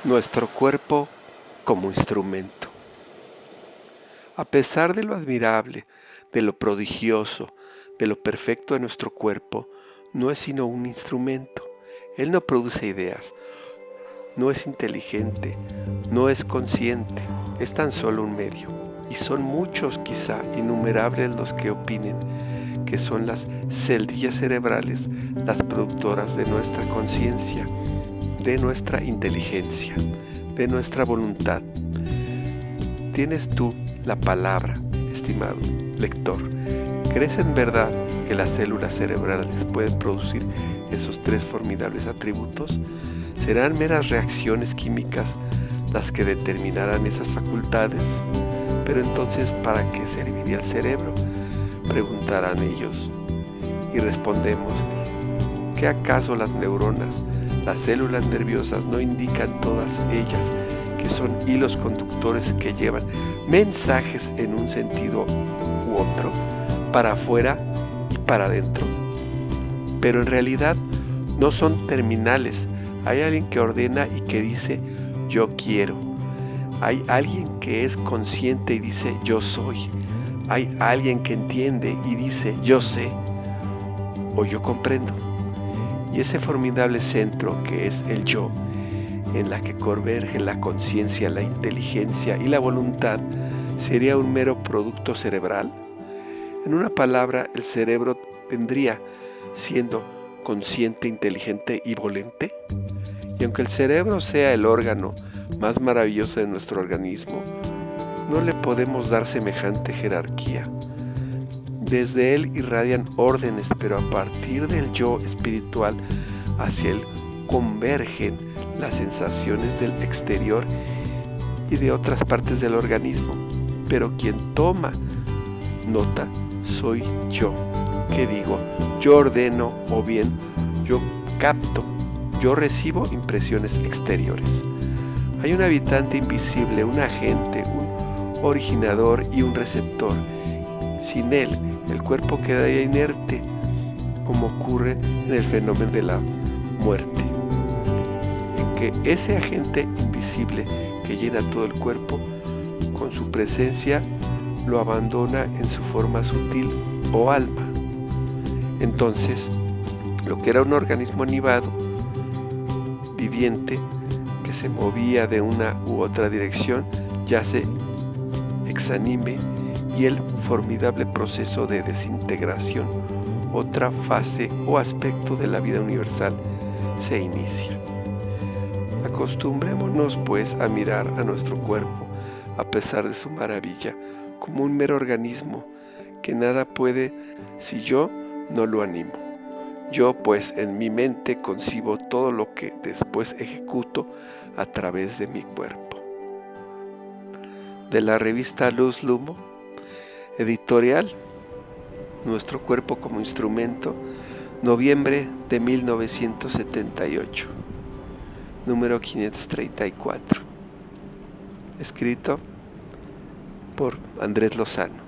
Nuestro cuerpo como instrumento. A pesar de lo admirable, de lo prodigioso, de lo perfecto de nuestro cuerpo, no es sino un instrumento. Él no produce ideas, no es inteligente, no es consciente, es tan solo un medio. Y son muchos, quizá innumerables, los que opinen que son las celdillas cerebrales las productoras de nuestra conciencia, de nuestra inteligencia, de nuestra voluntad. ¿Tienes tú la palabra, estimado lector? ¿Crees en verdad que las células cerebrales pueden producir esos tres formidables atributos? ¿Serán meras reacciones químicas las que determinarán esas facultades? Pero entonces, ¿para qué serviría el cerebro?, preguntarán ellos. Y respondemos, ¿qué acaso las neuronas, las células nerviosas no indican todas ellas que son hilos conductores que llevan mensajes en un sentido u otro, para afuera y para adentro? Pero en realidad no son terminales. Hay alguien que ordena y que dice, yo quiero. Hay alguien que es consciente y dice, yo soy. Hay alguien que entiende y dice, yo sé, o yo comprendo. Y ese formidable centro que es el yo, en la que convergen la conciencia, la inteligencia y la voluntad, ¿sería un mero producto cerebral? En una palabra, el cerebro vendría siendo consciente, inteligente y volente. Y aunque el cerebro sea el órgano más maravilloso de nuestro organismo, no le podemos dar semejante jerarquía. Desde él irradian órdenes, pero a partir del yo espiritual hacia él convergen las sensaciones del exterior y de otras partes del organismo. Pero quien toma nota soy yo, que digo, yo ordeno, o bien yo capto, yo recibo impresiones exteriores. Hay un habitante invisible, un agente, un originador y un receptor. Sin él, el cuerpo quedaría inerte, como ocurre en el fenómeno de la muerte, en que ese agente invisible que llena todo el cuerpo, con su presencia lo abandona en su forma sutil o alma. Entonces, lo que era un organismo animado, viviente, que se movía de una u otra dirección, yace exanime, y el formidable proceso de desintegración, otra fase o aspecto de la vida universal, se inicia. Acostumbrémonos pues a mirar a nuestro cuerpo, a pesar de su maravilla, como un mero organismo que nada puede si yo no lo animo. Yo pues en mi mente concibo todo lo que después ejecuto a través de mi cuerpo. De la revista Luz Lumo, editorial Nuestro cuerpo como instrumento, noviembre de 1978, número 534, escrito por Andrés Lozano.